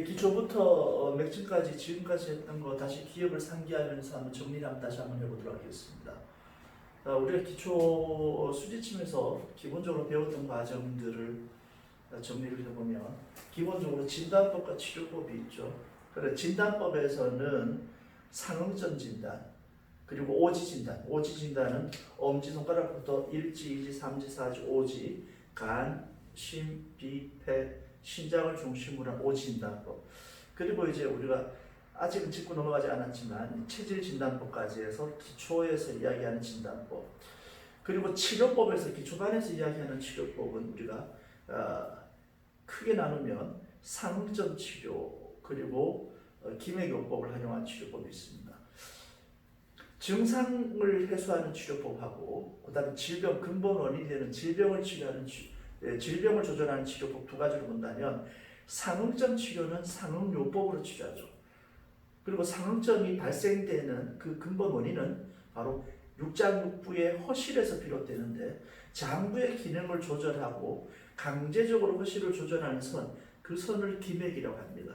기초부터 맥진까지 지금까지 했던 거 다시 기억을 상기하면서 한번 정리를 다시 한번 해보도록 하겠습니다. 우리가 기초 수지침에서 기본적으로 배웠던 과정들을 정리를 해보면 기본적으로 진단법과 치료법이 있죠. 그래 진단법에서는 상응점 진단 그리고 오지 진단. 오지 진단은 엄지손가락부터 1지, 2지, 3지, 4지, 5지, 간, 심, 비, 폐, 신장을 중심으로 한 오지 진단법. 그리고 이제 우리가 아직은 짚고 넘어가지 않았지만 체질 진단법까지 해서 기초에서 이야기하는 진단법. 그리고 치료법에서 기초반에서 이야기하는 치료법은 우리가 크게 나누면 상응점 치료 그리고 기맥요법을 활용한 치료법이 있습니다. 증상을 해소하는 치료법하고 그다음에 질병 근본 원인이 되는 질병을 치료하는 질병을 조절하는 치료법 두 가지로 본다면 상응점 치료는 상응요법으로 치료하죠. 그리고 상응점이 발생되는 그 근본 원인은 바로 육장육부의 허실에서 비롯되는데 장부의 기능을 조절하고 강제적으로 허실을 조절하는 선, 그 선을 기맥이라고 합니다.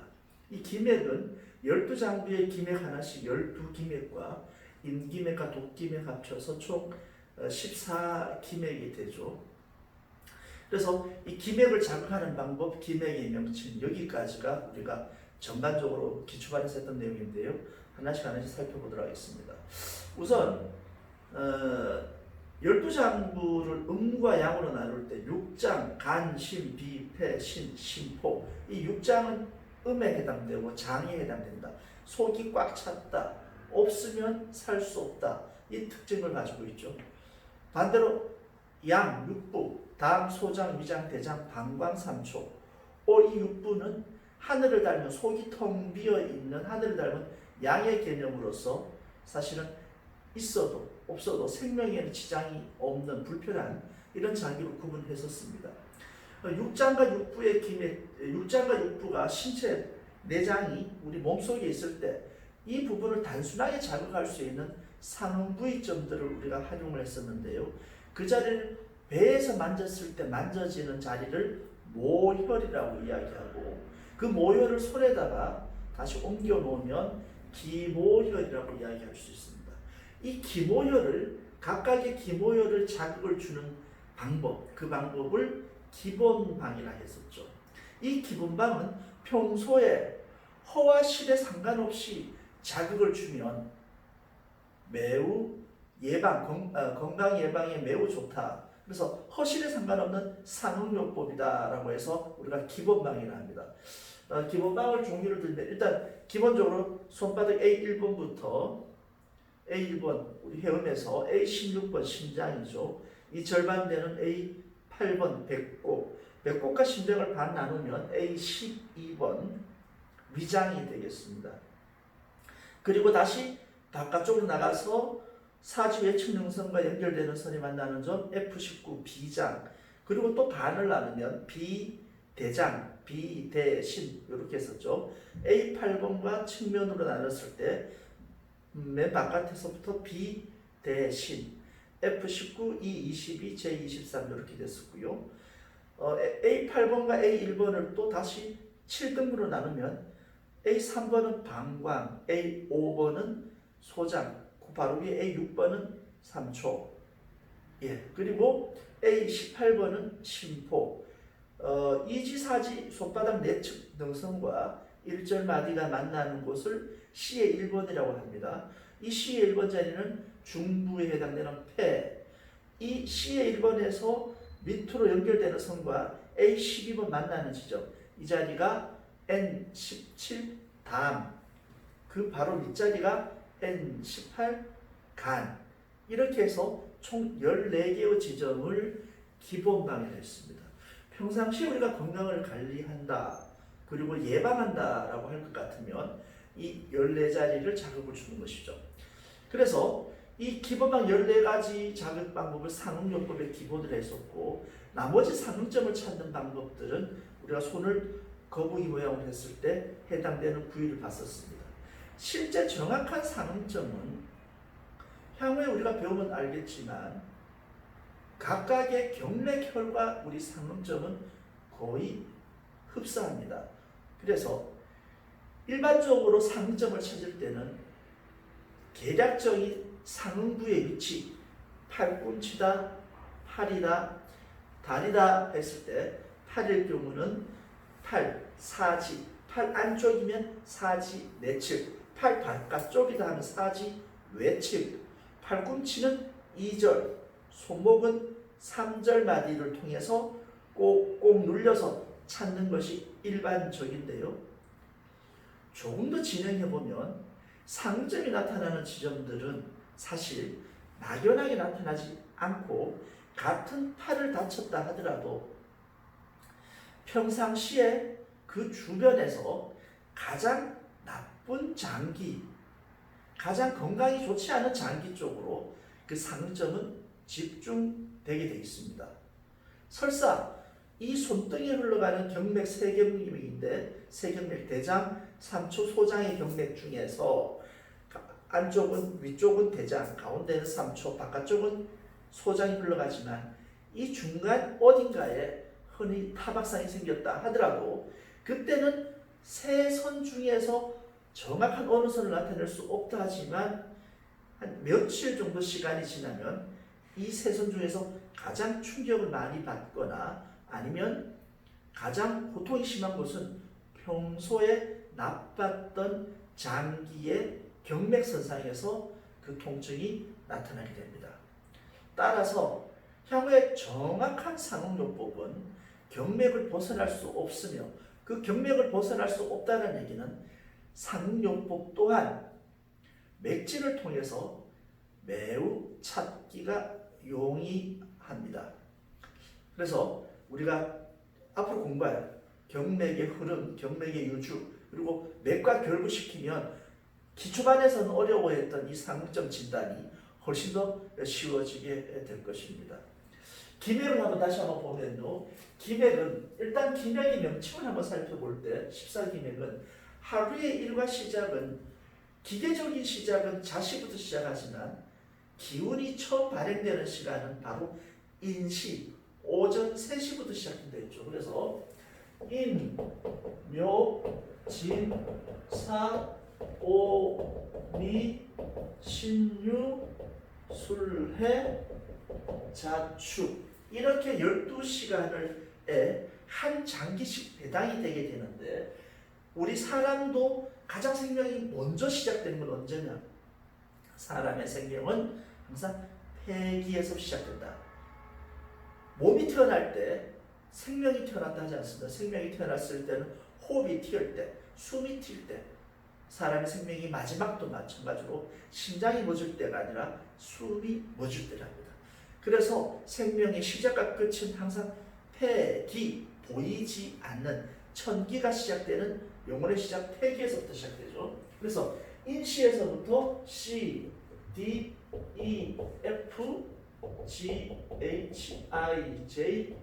이 기맥은 12장부의 기맥 하나씩 12기맥과 임기맥과 독기맥 합쳐서 총 14기맥이 되죠. 그래서 이 기맥을 자극하는 방법, 기맥의 명칭, 여기까지가 우리가 전반적으로 기초반에서 했던 내용인데요. 하나씩 살펴보도록 하겠습니다. 우선 12장부를 음과 양으로 나눌 때 육장, 간, 심, 비, 폐, 신, 심포 이 육장은 음에 해당되고 장에 해당된다. 속이 꽉 찼다. 없으면 살 수 없다. 이 특징을 가지고 있죠. 반대로 양, 육부, 당, 소장, 위장, 대장, 방광, 삼초 이 육부는 하늘을 닮은 속이 텅 비어 있는 하늘을 닮은 양의 개념으로서 사실은 있어도 없어도 생명에는 지장이 없는 불편한 이런 장기로 구분했었습니다. 육장과 육부의 기맥, 육장과 육부가 신체 내장이 우리 몸속에 있을 때 이 부분을 단순하게 자극할 수 있는 상응부위점들을 우리가 활용을 했었는데요. 그 자리를 배에서 만졌을 때 만져지는 자리를 모혈이라고 이야기하고 그 모혈을 손에다가 다시 옮겨 놓으면 기모혈이라고 이야기할 수 있습니다. 이 기모혈을 각각의 기모혈을 자극을 주는 방법, 그 방법을 기본방이라 했었죠. 이 기본방은 평소에 허와 실에 상관없이 자극을 주면 매우 건강 예방에 매우 좋다. 그래서 허실에 상관없는 상응요법이다라고 해서 우리가 기본방이라 합니다. 기본방을 종류를 들면 일단 기본적으로 손바닥 A1번부터 A1번 우리 회음에서 A16번 심장이죠. 이 절반되는 A8번 배꼽, 배꼽과 심장을 반 나누면 A12번 위장이 되겠습니다. 그리고 다시 바깥쪽으로 나가서 사지의 측능선과 연결되는 선이 만나는 점 F19 비장, 그리고 또 반을 나누면 비대장, 비대신 이렇게 했었죠. A8번과 측면으로 나눴을 때 맨 바깥에서부터 비대신, F19, E22, J23 이렇게 됐었고요. A8번과 A1번을 또 다시 7등분으로 나누면 A3번은 방광, A5번은 소장, 바로 위에 A6번은 삼초, 그리고 A18번은 심포, 이지사지 손바닥 내측 능선과 일절마디가 만나는 곳을 C의 1번이라고 합니다. 이 C의 1번 자리는 중부에 해당되는 폐, 이 C의 1번에서 밑으로 연결되는 선과 A12번 만나는 지점, 이 자리가 N17 담, 그 바로 밑자리가 N18 간, 이렇게 해서 총 14개의 지점을 기본방이라 했습니다. 평상시 우리가 건강을 관리한다 그리고 예방한다 라고 할 것 같으면 이 14자리를 자극을 주는 것이죠. 그래서 이 기본방 14가지 자극 방법을 상응요법의 기본으로 했었고, 나머지 상응점을 찾는 방법들은 우리가 손을 거북이 모양으로 했을 때 해당되는 부위를 봤었습니다. 실제 정확한 상응점은 향후에 우리가 배우면 알겠지만 각각의 경맥혈과 우리 상응점은 거의 흡사합니다. 그래서 일반적으로 상응점을 찾을 때는 계략적인 상응부의 위치, 팔꿈치다, 팔이다, 다리다 했을 때 팔일 경우는 팔, 사지, 팔 안쪽이면 사지 내측, 팔 바깥쪽이다 하면 사지 외측, 팔꿈치는 2절, 손목은 3절 마디를 통해서 꼭꼭 눌려서 찾는 것이 일반적인데요. 조금 더 진행해보면 상점이 나타나는 지점들은 사실 막연하게 나타나지 않고 같은 팔을 다쳤다 하더라도 평상시에 그 주변에서 가장 나쁜 장기, 가장 건강이 좋지 않은 장기 쪽으로 그 상점은 집중되게 되어 있습니다. 설사 이 손등에 흘러가는 경맥 세경맥인데 세경맥 대장, 삼초 소장의 경맥 중에서 안쪽은 위쪽은 대장, 가운데는 삼초, 바깥쪽은 소장이 흘러가지만 이 중간 어딘가에 흔히 타박상이 생겼다 하더라도 그때는 세 선 중에서 정확한 어느 선을 나타낼 수 없다 하지만 한 며칠 정도 시간이 지나면 이 세 선 중에서 가장 충격을 많이 받거나 아니면 가장 고통이 심한 것은 평소에 나빴던 장기의 경맥선상에서 그 통증이 나타나게 됩니다. 따라서 향후에 정확한 상응요법은 경맥을 벗어날 수 없으며 그 경맥을 벗어날 수 없다는 얘기는 상응요법 또한 맥진을 통해서 매우 찾기가 용이합니다. 그래서 우리가 앞으로 공부할 경맥의 흐름, 경맥의 유주, 그리고 맥과 결부시키면 기초반에서는 어려워했던 이 상응점 진단이 훨씬 더 쉬워지게 될 것입니다. 기맥을 한번 다시 한번 보면요. 기맥은 일단 기맥의 명칭을 한번 살펴볼 때 14기맥은 하루의 일과 시작은 기계적인 시작은 자시부터 시작하지만 기운이 처음 발행되는 시간은 바로 인시, 오전 3시부터 시작된다 했죠. 그래서 인, 묘, 진, 사, 오, 미, 신유, 술해, 자축 이렇게 12시간을 한 장기씩 배당이 되게 되는데 우리 사람도 가장 생명이 먼저 시작되는 건 언제냐? 사람의 생명은 항상 폐기에서 시작된다. 몸이 태어날 때 생명이 태어났다 하지 않습니다. 생명이 태어났을 때는 호흡이 튈 때, 숨이 튈 때 사람의 생명이 마지막도 마찬가지로 심장이 멎을 때가 아니라 숨이 멎을 때랍니다. 그래서 생명의 시작과 끝은 항상 폐기, 보이지 않는 천기가 시작되는 영혼의 시작 폐기에서부터 시작되죠. 그래서 인시에서부터 C, D, E, F, G, H, I, J,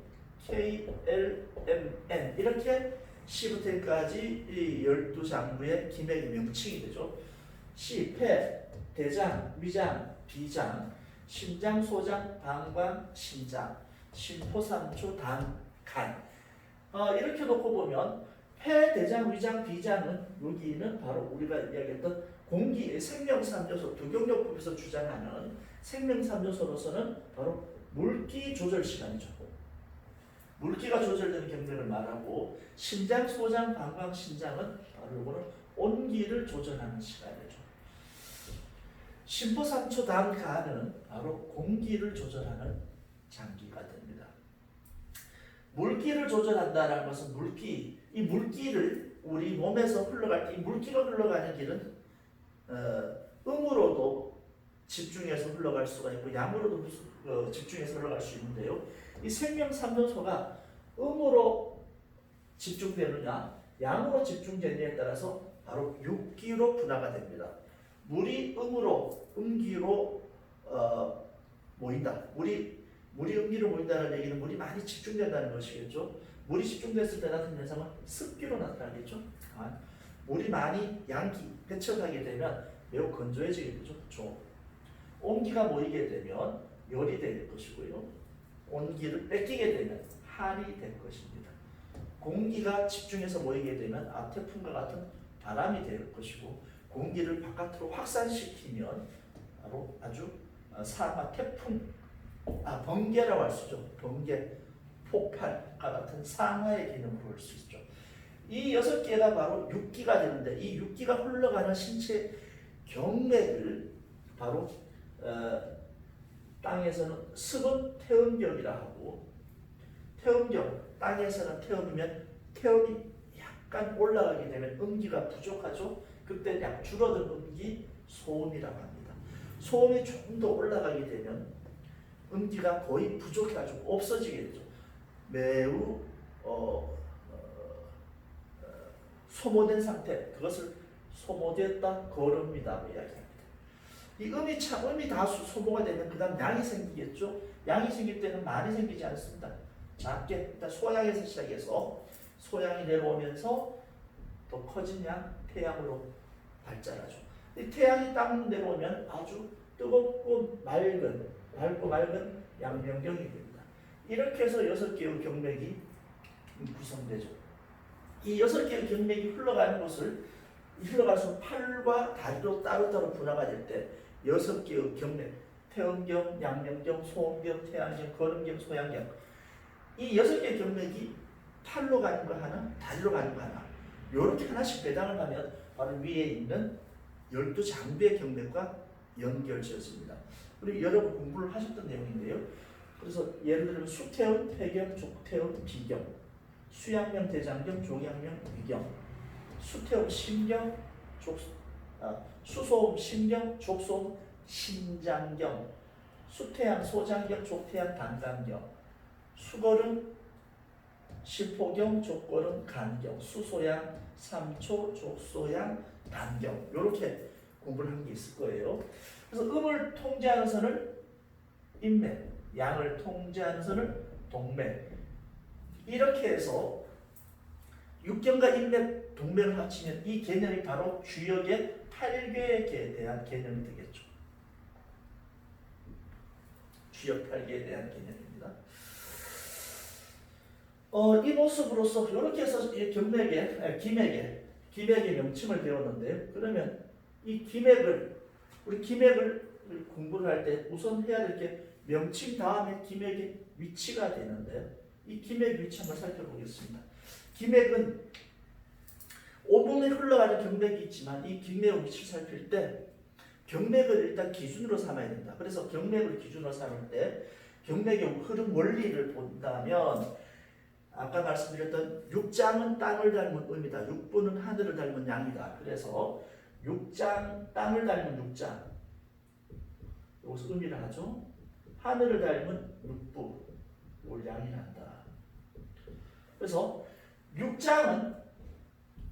K, L, M, N 이렇게 C부터 N까지 이 12장부의 기맥의 명칭이 되죠. C, 폐, 대장, 위장, 비장, 심장, 소장, 방광, 신장, 심포삼초, 당, 간 이렇게 놓고 보면 폐, 대장, 위장, 비장은 여기는 바로 우리가 이야기했던 공기, 생명삼조소, 두경요법에서 주장하는 생명삼조소로서는 바로 물기 조절 시간이죠. 물기가 조절되는 경맥을 말하고 심장, 소장, 방광, 신장은 바로 이거는 온기를 조절하는 시간이죠. 심포삼초, 당, 간은 바로 공기를 조절하는 장기가 됩니다. 물기를 조절한다는 것은 물기, 이 물기를 우리 몸에서 흘러갈 때 이 물기가 흘러가는 길은 음으로도 집중해서 흘러갈 수가 있고 양으로도 집중해서 흘러갈 수 있는데요. 이 생명삼조소가 음으로 집중되느냐 양으로 집중되느냐에 따라서 바로 육기로 분화가 됩니다. 물이 음으로 음기로 모인다. 물이 음기로 모인다는 얘기는 물이 많이 집중된다는 것이겠죠. 물이 집중됐을 때 나타나는 현상은 습기로 나타나겠죠. 물이 많이 양기 배척하게 되면 매우 건조해지게 되죠. 온기가 모이게 되면 열이 될 것이고요. 온기를 뺏기게 되면 한이 될 것입니다. 공기가 집중해서 모이게 되면 태풍과 같은 바람이 될 것이고 공기를 바깥으로 확산시키면 바로 아주 상하 태풍, 번개라고 할 수 있죠. 번개, 폭발과 같은 상하의 개념으로 볼 수 있죠. 이 6개가 바로 육기가 되는데 이 육기가 흘러가는 신체 경맥을 바로 땅에서는 습은 태음경이라 하고, 태음경, 땅에서는 태음이면 태음이 약간 올라가게 되면 음기가 부족하죠. 그때 약 줄어든 음기 소음이라고 합니다. 소음이 조금 더 올라가게 되면 음기가 거의 부족해가지고 없어지게 되죠. 매우 소모된 상태, 그것을 소모됐다, 거름이라고 이야기합니다. 이 음이 다수 소모가 되면 그 다음 양이 생기겠죠. 양이 생길 때는 많이 생기지 않습니다. 작게, 일단 소양에서 시작해서 소양이 내려오면서 또 커진 양, 태양으로 발전하죠. 이 태양이 땅 내려오면 아주 뜨겁고 맑은 양명경이 됩니다. 이렇게 해서 6개의 경맥이 구성되죠. 이 6개의 경맥이 흘러가서 팔과 다리로 따로따로 분화가 될 때 6개의 경맥, 태음경, 양명경, 소음경, 태양경, 거름경, 소양경, 이 6개의 경맥이 팔로 가는 거 하나, 다리로 가는 거 하나, 이렇게 하나씩 배당을 하면 바로 위에 있는 12장부의 경맥과 연결지어집니다. 우리 여러분 공부를 하셨던 내용인데요. 그래서 예를 들면 수태음, 폐경, 족태음, 비경, 수양명, 대장경, 종양명, 위경, 수태음, 심경, 수소음, 심경, 족소음, 신장경, 수태양, 소장경, 족태양, 단강경, 수거름, 실포경, 족거름, 간경, 수소양, 삼초, 족소양, 단경, 이렇게 공부를 한 게 있을 거예요. 그래서 음을 통제하는 선을 인맥, 양을 통제하는 선을 동맥, 이렇게 해서 육경과 인맥, 동맥을 합치면 이 개념이 바로 주역의 8괴에 대한 개념이 되겠죠. 주역 8괴에 대한 개념입니다. 이 모습으로서 이렇게 해서 경맥의, 기맥의 명칭을 배웠는데요. 그러면 이 우리 기맥을 공부를 할 때 우선 해야 될 게 명칭 다음에 기맥의 위치가 되는데, 이 기맥 위치 한번 살펴보겠습니다. 기맥은 오분에 흘러가는 경맥이 있지만 이 경맥의 위치를 살필 때 경맥을 일단 기준으로 삼아야 된다. 그래서 경맥을 기준으로 삼을 때 경맥의 흐름 원리를 본다면 아까 말씀드렸던 육장은 땅을 닮은 음이다. 육부는 하늘을 닮은 양이다. 그래서 육장, 땅을 닮은 육장, 여기서 음이라 하죠. 하늘을 닮은 육부, 이걸 양이란다. 그래서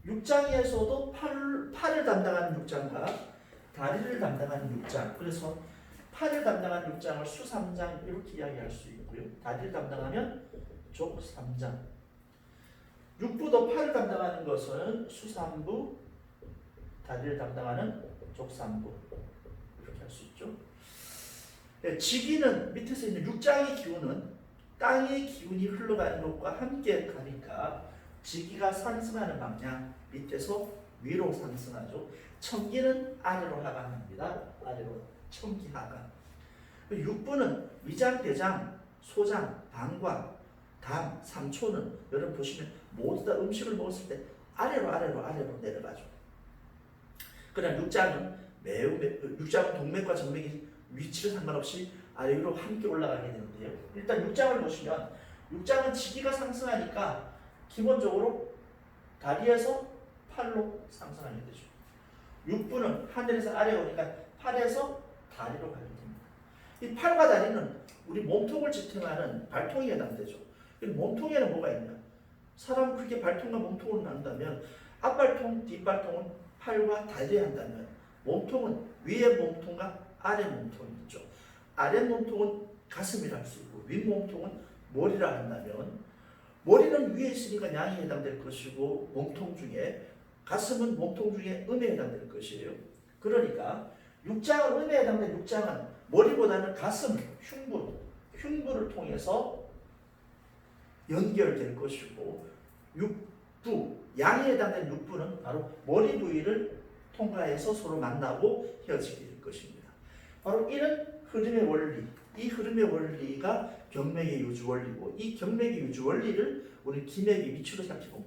육장에서도 팔을 담당하는 육장과 다리를 담당하는 육장, 그래서 팔을 담당하는 육장을 수삼장 이렇게 이야기할 수 있고요. 다리를 담당하면 족삼장. 육부도 팔을 담당하는 것은 수삼부, 다리를 담당하는 족삼부, 이렇게 할 수 있죠. 지기는 밑에서 있는 육장의 기운은 땅의 기운이 흘러가는 것과 함께 가니까 지기가 상승하는 방향, 밑에서 위로 상승하죠. 청기는 아래로 하강합니다. 아래로 청기 하강. 육부는 위장, 대장, 소장, 방광, 당, 삼초는 여러분 보시면 모두 다 음식을 먹었을 때 아래로 내려가죠. 그러나 육장은 동맥과 정맥이 위치를 상관없이 아래로 함께 올라가게 되는데요. 일단 육장을 보시면 육장은 지기가 상승하니까 기본적으로 다리에서 팔로 상승하게 되죠. 육부는 하늘에서 아래 오니까 팔에서 다리로 가게 됩니다. 이 팔과 다리는 우리 몸통을 지탱하는 발통에 해당되죠. 몸통에는 뭐가 있냐? 사람 그렇게 발통과 몸통을 나눈다면 앞발통, 뒷발통은 팔과 다리에 한다면 몸통은 위의 몸통과 아래 몸통이 있죠. 아래 몸통은 가슴이라 할 수 있고 윗 몸통은 머리라 한다면 머리는 위에 있으니까 양에 해당될 것이고 몸통 중에 가슴은 몸통 중에 음에 해당될 것이에요. 그러니까 육장은 음에 해당된 육장은 머리보다는 가슴, 흉부를 통해서 연결될 것이고 육부, 양에 해당되는 육부는 바로 머리 부위를 통과해서 서로 만나고 헤어지게 될 것입니다. 바로 이런 흐름의 원리, 이 흐름의 원리가 경맥의 유주 원리고, 이 경맥의 유주 원리를 우리 기맥의 위치로 살펴보면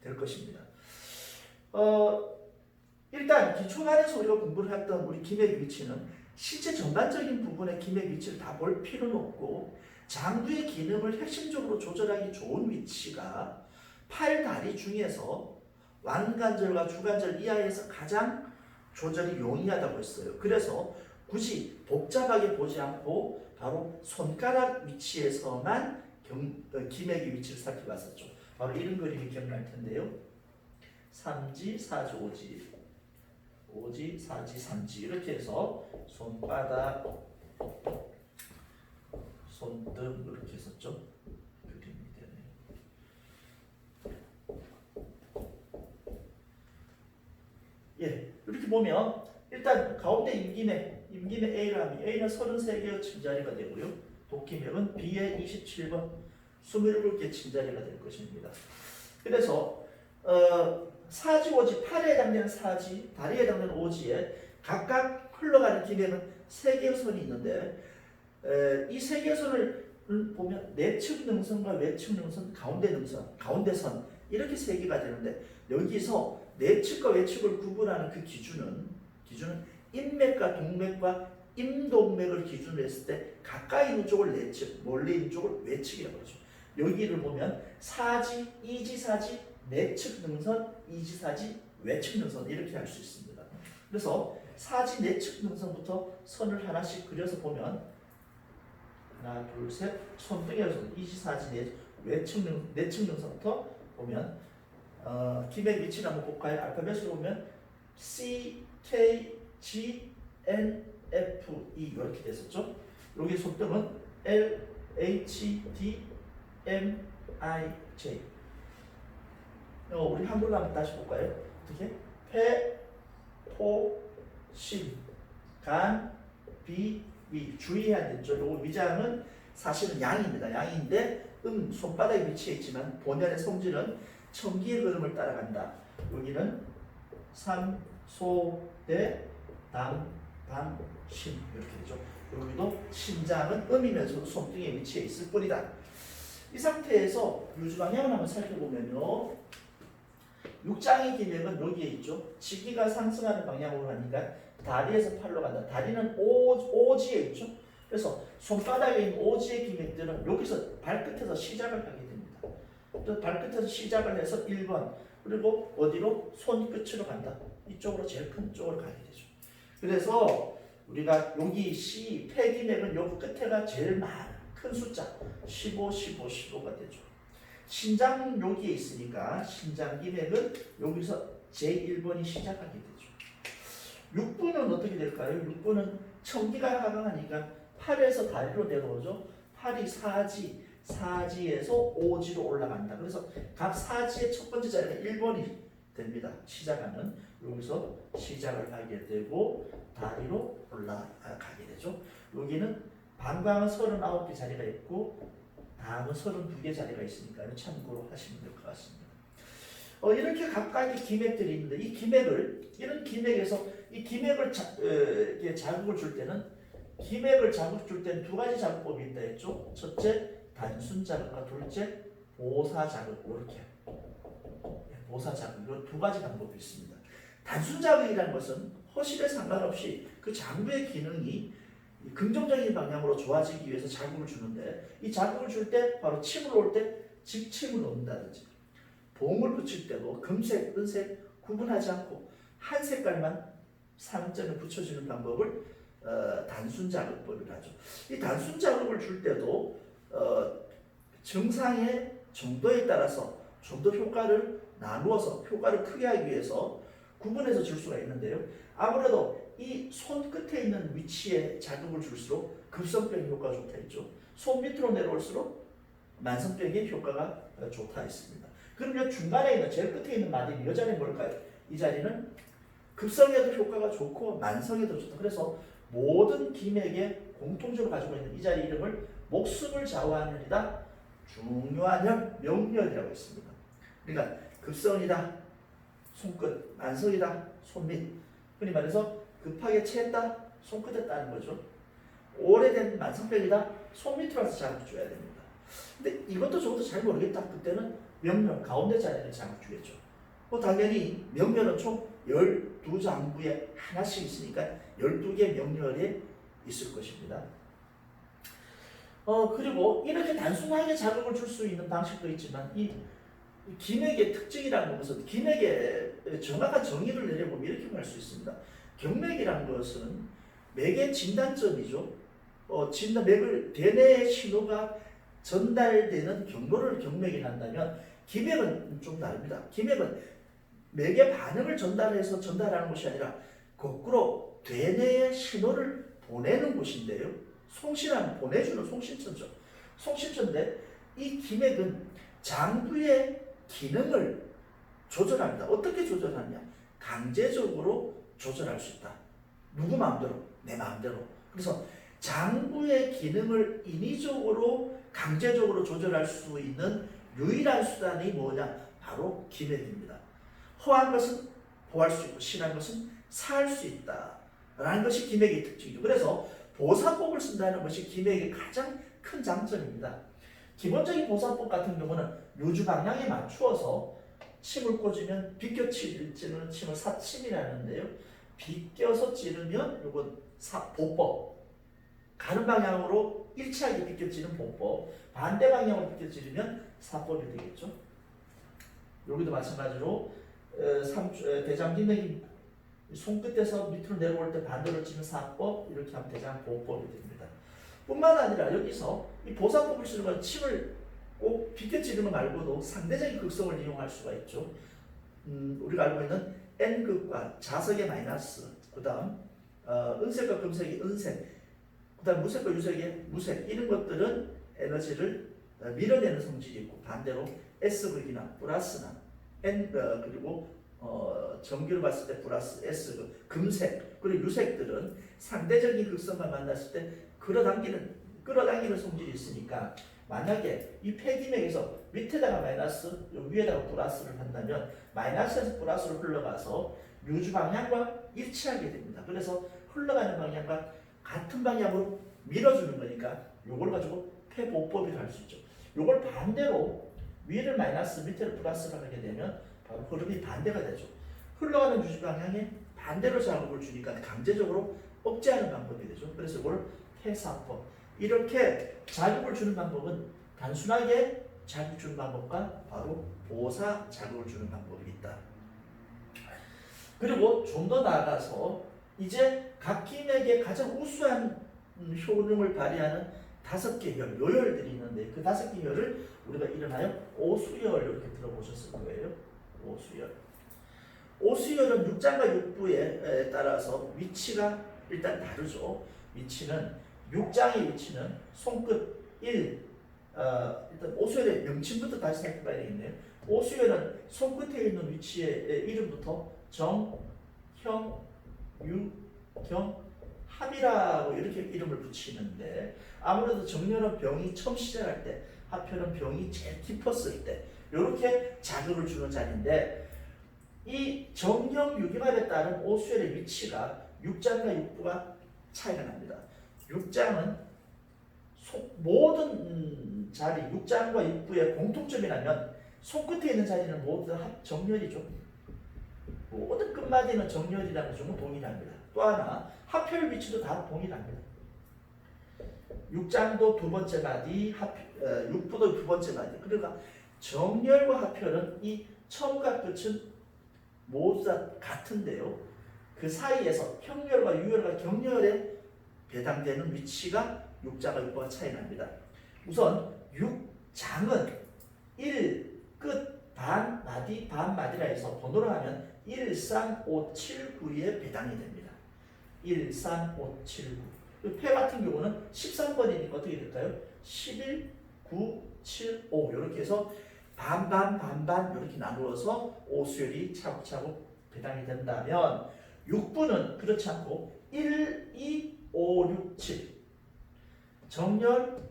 될 것입니다. 일단 기초반에서 우리가 공부를 했던 우리 기맥의 위치는 실제 전반적인 부분의 기맥 위치를 다 볼 필요는 없고, 장부의 기능을 핵심적으로 조절하기 좋은 위치가 팔, 다리 중에서 완관절과 주관절 이하에서 가장 조절이 용이하다고 했어요. 그래서 굳이 복잡하게 보지 않고 바로 손가락 위치에서만 기맥의 위치를 살펴봤었죠. 바로 이런 그림이 기억날 텐데요. 3지, 4지, 5지, 5지, 4지, 3지 이렇게 해서 손바닥, 손등 이렇게 했었죠. 그림이 되네요. 예, 이렇게 보면 일단 가운데 임기맥 A를 하면 A는 33개의 침자리가 되고요. 독기맥은 B의 27번 27개 침자리가 될 것입니다. 그래서 사지, 오지, 팔에 해당되는 사지, 다리에 해당되는 오지에 각각 흘러가는 기맥은 3개의 선이 있는데, 이 3개의 선을 보면 내측 능선과 외측 능선, 가운데 능선, 가운데 선 이렇게 3개가 되는데, 여기서 내측과 외측을 구분하는 그 기준은 인맥과 동맥과 임동맥을 기준으로 했을 때 가까이 있는 쪽을 내측, 멀리 있는 쪽을 외측이라고 하죠. 여기를 보면 사지, 이지사지, 내측 능선, 이지사지, 외측 능선 이렇게 할 수 있습니다. 그래서 사지, 내측 능선부터 선을 하나씩 그려서 보면 하나, 둘, 셋, 손등에서 이지사지, 내측 능선부터 보면 기맥 위치를 한번 볼까요? 알파벳으로 보면 C, K, G, N, F, E 이렇게 됐었죠. 여기 손등은 L, H, D, M, I, J. 우리 한글로 한번 다시 볼까요? 어떻게? 폐, 포, 심, 간, 비, 위. 주의해야 되죠. 요거 위장은 사실은 양입니다. 양인데 손바닥에 위치해 있지만 본연의 성질은 청기의 흐름을 따라간다. 여기는 삼, 소, 대, 당, 방, 심 이렇게 되죠. 여기도 심장은 음이면서 손등에 위치해 있을 뿐이다. 이 상태에서 유주 방향을 한번 살펴보면요. 육장의 기맥은 여기에 있죠. 지기가 상승하는 방향으로 가니까 다리에서 팔로 간다. 다리는 오지에 있죠. 그래서 손바닥에 있는 오지의 기맥들은 여기서 발끝에서 시작을 하게 됩니다. 또 발끝에서 시작을 해서 1번 그리고 어디로? 손끝으로 간다. 이쪽으로 제일 큰 쪽으로 가게 되죠. 그래서 우리가 여기 C, 폐기맥은 여기 끝에가 제일 큰 숫자 15, 15, 15가 되죠. 신장 여기에 있으니까 신장기맥은 여기서 제1번이 시작하게 되죠. 6부는 어떻게 될까요? 6부는 청기가 하강하니까 팔에서 다리로 내려오죠. 팔이 사지에서 오지로 올라간다. 그래서 각 사지의 첫 번째 자리가 1번이 됩니다. 시작하는 여기서 시작을 하게 되고 다리로 올라가게 되죠. 여기는 방광은 39개 자리가 있고 다음은 32개 자리가 있으니까 참고로 하시면 될 것 같습니다. 이렇게 각각의 기맥들이 있는데 이 기맥을 이런 기맥에서 이 기맥을 자극을 줄 때는 기맥을 자극 줄 때는 두 가지 자극법이 있다 했죠. 첫째 단순 자극과 둘째 보사 자극 이렇게 보사 자극 이런 두 가지 방법이 있습니다. 단순 자극이라는 것은 허실에 상관없이 그 장부의 기능이 긍정적인 방향으로 좋아지기 위해서 자극을 주는데 이 자극을 줄 때 바로 침을 올 때 직침을 놓는다든지 봉을 붙일 때도 금색, 은색 구분하지 않고 한 색깔만 상점에 붙여주는 방법을 단순 자극법이라 하죠. 이 단순 자극을 줄 때도 증상의 정도에 따라서 좀 더 효과를 나누어서 효과를 크게 하기 위해서 구분해서 줄 수가 있는데요. 아무래도 이 손 끝에 있는 위치에 자극을 줄수록 급성병의 효과가 좋다 했죠. 손 밑으로 내려올수록 만성병의 효과가 좋다 했습니다. 그러면 중간에 있는 제일 끝에 있는 마디 이 자리는 뭘까요? 이 자리는 급성에도 효과가 좋고 만성에도 좋다. 그래서 모든 기맥에 공통적으로 가지고 있는 이 자리 이름을 목숨을 좌우하는 혈이다. 중요한 혈, 명혈이라고 했습니다. 그러니까 급성이다, 손끝, 만성이다, 손밑. 흔히 말해서 급하게 체했다, 손끝에 따는 거죠. 오래된 만성병이다, 손밑으로 와서 자극 줘야 됩니다. 근데 이것도 저것도 잘 모르겠다. 그때는 명렬, 가운데 자리를 자극 주겠죠. 당연히 명렬은 총 12장부에 하나씩 있으니까 12개 명렬에 있을 것입니다. 그리고 이렇게 단순하게 자극을 줄 수 있는 방식도 있지만 이 기맥의 특징이라는 것은 기맥의 정확한 정의를 내려보면 이렇게 말 수 있습니다. 경맥이라는 것은 맥의 진단점이죠. 맥을 대뇌의 신호가 전달되는 경로를 경맥이라 한다면 기맥은 좀 다릅니다. 기맥은 맥의 반응을 전달하는 것이 아니라 거꾸로 대뇌의 신호를 보내는 곳인데요. 송신하는 보내주는 송신처죠. 송신처인데 이 기맥은 장부의 기능을 조절합니다. 어떻게 조절하느냐? 강제적으로 조절할 수 있다. 누구 마음대로? 내 마음대로. 그래서 장부의 기능을 인위적으로 강제적으로 조절할 수 있는 유일한 수단이 뭐냐? 바로 기맥입니다. 허한 것은 보할 수 있고 실한 것은 사할 수 있다 라는 것이 기맥의 특징이죠. 그래서 보사법을 쓴다는 것이 기맥의 가장 큰 장점입니다. 기본적인 보사법 같은 경우는 요주 방향에 맞추어서 침을 꽂으면 비껴 찌르는 침을 사침이라는데요. 비껴서 찌르면 이건 보법, 가는 방향으로 일치하게 비껴 찌르는 보법, 반대 방향으로 비껴 찌르면 사법이 되겠죠. 여기도 마찬가지로 대장기맥이 손끝에서 밑으로 내려올 때 반대로 찌는 사법, 이렇게 하면 대장보법이 됩니다. 뿐만 아니라 여기서 이 보사법을 쓰는 건 침을 꼭 비껴 찌르는 거 말고도 상대적인 극성을 이용할 수가 있죠. 우리가 알고 있는 N극과 자석의 마이너스, 그 다음 은색과 금색이 은색, 그 다음 무색과 유색의 무색, 이런 것들은 에너지를 밀어내는 성질이 있고, 반대로 S극이나 플러스나 그리고 전기를 봤을 때 플러스 S, 금색, 그리고 유색들은 상대적인 극성과 만났을 때 끌어당기는 성질이 있으니까, 만약에 이 폐기맥에서 밑에다가 마이너스, 위에다가 플러스를 한다면 마이너스에서 플러스로 흘러가서 유주 방향과 일치하게 됩니다. 그래서 흘러가는 방향과 같은 방향으로 밀어주는 거니까 요걸 가지고 폐보법이라 할 수 있죠. 요걸 반대로 위를 마이너스, 밑에를 플러스를 하게 되면 바로 흐름이 반대가 되죠. 흘러가는 유지 방향에 반대로 자극을 주니까 강제적으로 억제하는 방법이 되죠. 그래서 이걸 폐사법. 이렇게 자극을 주는 방법은 단순하게 자극 주는 방법과 바로 보사 자극을 주는 방법이 있다. 그리고 좀 더 나아가서 이제 각 기맥의 가장 우수한 효능을 발휘하는 5개 혈, 요혈들이 있는데 그 5개 혈을 우리가 이름하여 오수혈, 이렇게 들어보셨을 거예요. 오수혈은 육장과 육부에 따라서 위치가 일단 다르죠. 육장의 위치는 손끝 1, 일단 오수혈의 명칭부터 다시 살펴봐야 되겠네요. 오수혈은 손끝에 있는 위치의 이름부터 정, 형, 유, 경, 합이라고 이렇게 이름을 붙이는데, 아무래도 정렬은 병이 처음 시작할 때, 합혈은 병이 제일 깊었을 때 이렇게 자극을 주는 자리인데, 이 정형 유기압에 따른 오수혈의 위치가 육장과 육부가 차이가 납니다. 육장은 모든 자리, 육장과 육부의 공통점이라면 손끝에 있는 자리는 모두 다 정렬이죠. 모든 끝마디는 정렬이라는 점은 동일합니다. 또 하나, 합혈 위치도 다 동일합니다. 육장도 두 번째 마디, 육부도 두 번째 마디. 그러니까 정렬과 합혈은 이 처음과 끝은 모두 다 같은데요. 그 사이에서 형렬과 유혈과 경렬에 배당되는 위치가 육장과 육부가 차이 납니다. 우선 육장은 1, 끝, 반, 마디, 반, 마디라 해서 번호로 하면 1, 3, 5, 7, 9에 배당이 됩니다. 1, 3, 5, 7, 9. 폐 같은 경우는 13번이니까 어떻게 될까요? 11, 9, 7, 5 이렇게 해서 반반 이렇게 나누어서 오수혈이 차곡차곡 배당이 된다면, 육부는 그렇지 않고 1, 2, 5, 6, 7 정렬,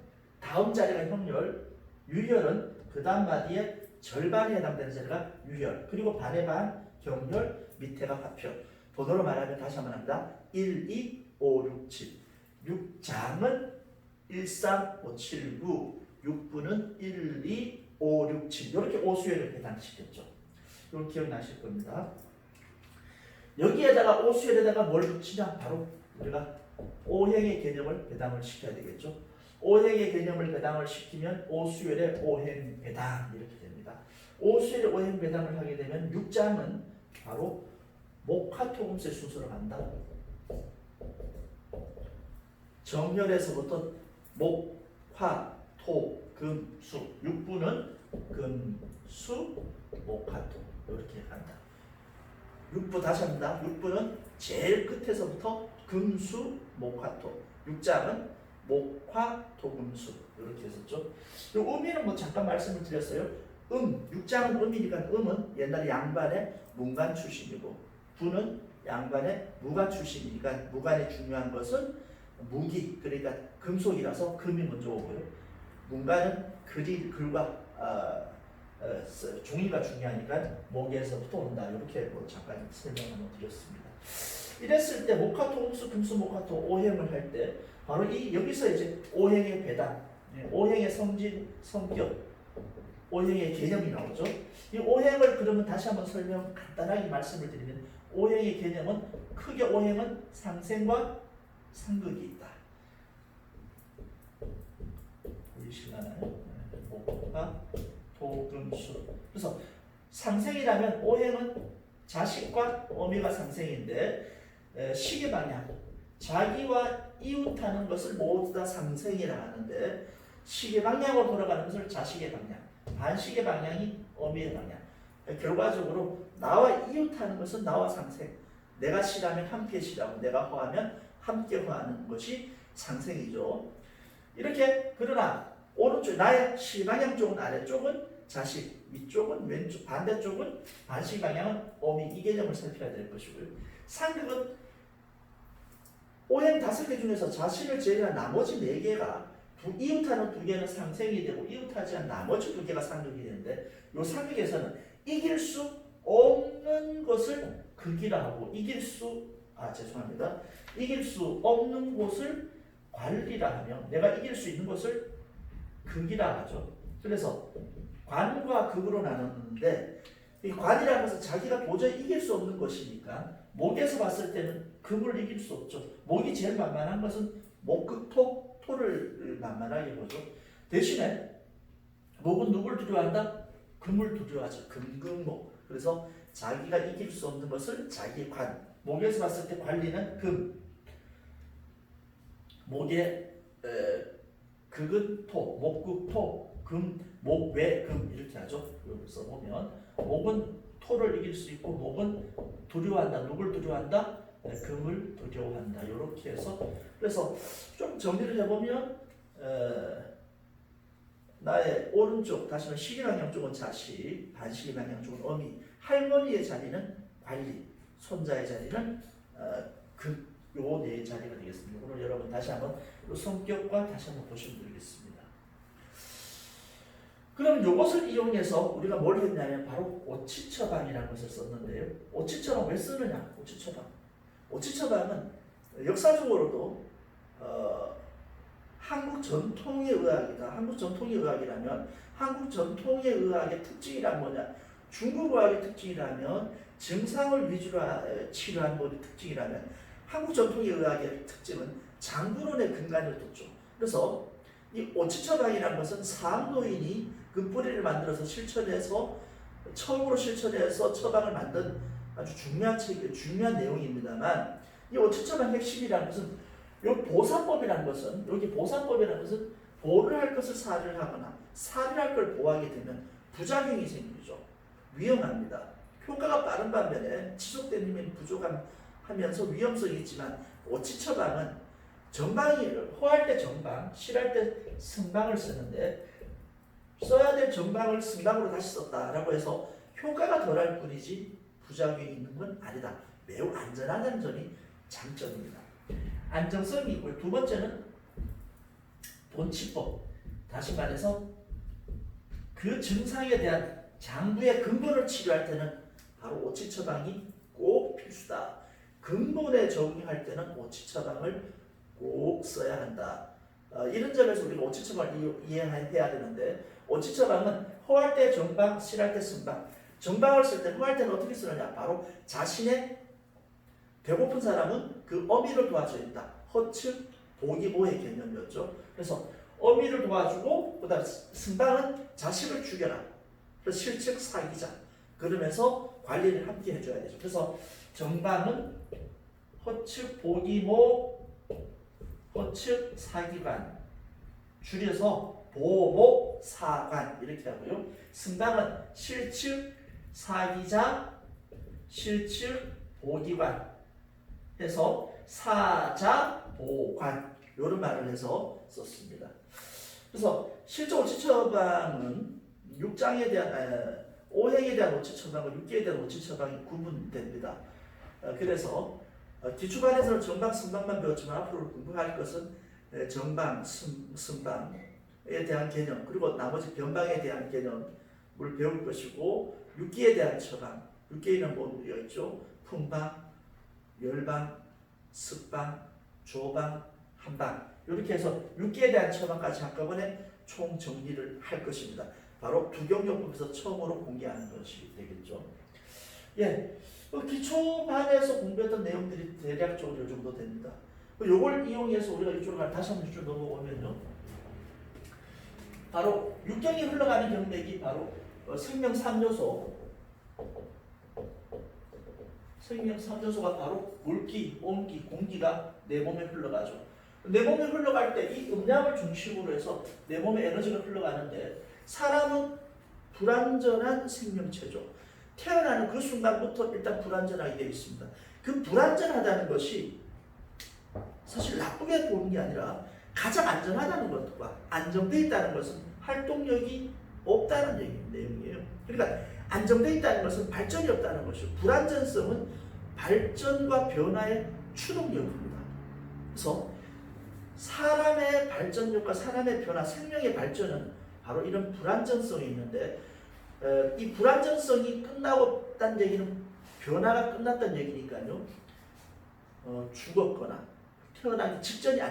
다음 자리가 형렬, 유혈은 그 다음 마디에 절반에 해당되는 자리가 유혈, 그리고 반의 반 경혈, 밑에가 화표. 번호로 말하면 다시 한번 합니다. 1, 2, 5, 6, 7. 6장은 1, 3, 5, 7, 9. 6부는 1, 2, 5, 6, 7. 이렇게 오수열을 해당시켰죠. 이거 기억나실 겁니다. 여기에다가 오수열에다가 뭘 붙이냐? 바로 우리가 오행의 개념을 배당을 시켜야 되겠죠. 오행의 개념을 배당을 시키면 오수열의 오행 배당 이렇게 됩니다. 오수열의 오행 배당을 하게 되면 6장은 바로 목화토금수의 순서로 간다. 정렬에서부터 목, 화, 토, 금, 수. 6부는 금, 수, 목, 화, 토 이렇게 간다. 6부 다시 합니다. 6부는 제일 끝에서부터 금, 수, 목, 화, 토. 6장은 목, 화, 토, 금, 수 이렇게 했었죠. 음이는 뭐 잠깐 말씀을 드렸어요. 6장은 음이니까 음은 옛날에 양반의 문관 출신이고 부는 양반의 무관 출신이니까 무관이 중요한 것은 무기, 그러니까 금속이라서 금이 먼저 오고요. 문관은 글과 종이가 중요하니까 목에서부터 온다. 이렇게 뭐 잠깐 설명을 드렸습니다. 이랬을 때 목화토금수, 금수, 목화토 오행을 할 때 바로 이 여기서 이제 오행의 배당, 오행의 성질, 성격, 오행의 개념이 나오죠. 이 오행을 그러면 다시 한번 간단하게 말씀을 드리면 오행의 개념은 크게 오행은 상생과 상극이 있다. 보이시나요? 목화, 토, 금, 수. 그래서 상생이라면 오행은 자식과 어미가 상생인데 시계 방향, 자기와 이웃하는 것을 모두 다 상생이라 하는데 시계 방향으로 돌아가는 것을 자식의 방향, 반시계 방향이 어미의 방향. 결과적으로 나와 이웃하는 것은 나와 상생. 내가 싫으면 함께 싫하고 내가 허하면 함께 허하는 것이 상생이죠. 이렇게 그러나 오른쪽 나의 시방향 쪽은 아래쪽은 자식, 위쪽은 왼쪽, 반대쪽은 반시 방향은 어미. 이 개념을 살펴야 될 것이고요. 상극은 오행 5개 중에서 자식을 제외한 나머지 4개가 이웃하는 2개는 상생이 되고 이웃하지 않은 나머지 2개가 상극이 되는데 이 상극에서는 이길 수 없는 것을 극이라 하고 이길 수 없는 곳을 관리라 하며 내가 이길 수 있는 것을 극이라 하죠. 그래서 관과 극으로 나눴는데 이 관이라는 것은 자기가 도저히 이길 수 없는 것이니까 목에서 봤을 때는 금을 이길 수 없죠. 목이 제일 만만한 것은 목극토, 토를 만만하게 보죠. 대신에 목은 누굴 두려워한다? 금을 두려워하죠. 금금목. 그래서 자기가 이길 수 없는 것을 자기 관. 목에서 봤을 때 관리는 금. 목의 극은 토, 목극토, 금, 목외 금 이렇게 하죠. 여기서 보면 목은 토를 이길 수 있고 목은 두려워한다. 누굴 두려워한다? 금을 두려워한다. 이렇게 해서 그래서 좀 정리를 해보면 나의 오른쪽 다시는 시계방향 쪽은 자식, 반시계방향 쪽은 어미, 할머니의 자리는 관리, 손자의 자리는 요 네 자리가 되겠습니다. 오늘 여러분 다시 한번 성격과 다시 한번 보시면 되겠습니다. 그럼 이것을 이용해서 우리가 뭘 했냐면 바로 오치처방이라는 것을 썼는데요. 오치처방 왜 쓰느냐? 오치처방은 역사적으로도 한국 전통의 의학이다. 한국 전통의 의학이라면 한국 전통의 의학의 특징이란 뭐냐? 중국 의학의 특징이라면 증상을 위주로 치료한 것의 특징이라면 한국 전통의 의학의 특징은 장군원의 근간을 뒀죠. 그래서 이 오치처방이라는 것은 사암노인이 그 뿌리를 만들어서 처음으로 실천해서 처방을 만든 아주 중요한 내용입니다만 이 오치처방 핵심이라는 것은 보사법이라는 것은 보를 할 것을 사를 하거나 사를 할 걸 보하게 되면 부작용이 생기죠. 위험합니다. 효과가 빠른 반면에 지속된 힘이 부족하면서 위험성이 있지만 오치처방은 허할 때 정방, 실할 때 승방을 쓰는데 써야 될 정방을 승방으로 다시 썼다라고 해서 효과가 덜할 뿐이지 부작용이 있는 건 아니다. 매우 안전하다는 점이 장점입니다. 안정성이 있고요. 두 번째는 본치법. 다시 말해서 그 증상에 대한 장부의 근본을 치료할 때는 바로 오치 처방이 꼭 필수다. 근본에 적용할 때는 오치 처방을 꼭 써야 한다. 이런 점에서 우리가 오치 처방을 이해해야 되는데, 오치 처방은 허할 때 정방, 실할 때 승방. 정방을 쓸 때, 허할 때는 어떻게 쓰느냐? 바로 자신의 배고픈 사람은 그 어미를 도와줘야 된다. 허측 보기보의 개념이었죠. 그래서 어미를 도와주고, 그 다음에 승방은 자식을 죽여라. 그래서 실측 사기자. 그러면서 관리를 함께 해줘야 되죠. 그래서 정방은 허측 보기모, 허측 사기관, 줄여서 보모 사관 이렇게 하고요. 승방은 실측 사기자, 실측 보기관 해서 사자 보관 이런 말을 해서 썼습니다. 그래서 실제 오치 처방은 6장에 대한 5행에 대한 오치 처방과 6개에 대한 오치 처방이 구분됩니다. 그래서 기초반에서는 정방, 승방만 배웠지만 앞으로 공부할 것은 정방, 승방에 대한 개념, 그리고 나머지 변방에 대한 개념을 배울 것이고, 6기에 대한 처방, 6기에는 뭐 있죠? 풍방, 열방, 습방, 조방, 한방, 이렇게 해서 6기에 대한 처방까지 한꺼번에 총 정리를 할 것입니다. 바로 두경요법에서 처음으로 공개하는 것이 되겠죠. 예, 기초반에서 공부했던 내용들이 대략적으로 이 정도 됩니다. 이걸 이용해서 우리가 이쪽으로 다시 한번 쭉 넘어오면요, 바로 육경이 흘러가는 경맥이 바로 생명 3요소, 생명 3요소가 바로 물기, 온기, 공기가 내 몸에 흘러가죠. 내 몸에 흘러갈 때 이 음양을 중심으로 해서 내 몸에 에너지가 흘러가는데, 사람은 불완전한 생명체죠. 태어나는 그 순간부터 일단 불완전하게 되어 있습니다. 그 불완전하다는 것이 사실 나쁘게 보는 게 아니라 가장 안전하다는 것과 안정되어 있다는 것은 활동력이 없다는 내용이에요. 그러니까 안정되어 있다는 것은 발전이 없다는 것이고, 불안전성은 발전과 변화의 추동력입니다. 그래서 사람의 발전력과 사람의 변화, 생명의 발전은 바로 이런 불안전성이 있는데, 이 불안전성이 끝나고딴 얘기는 변화가 끝났다는 얘기니까요. 죽었거나 태어나기 직전이 아니에요.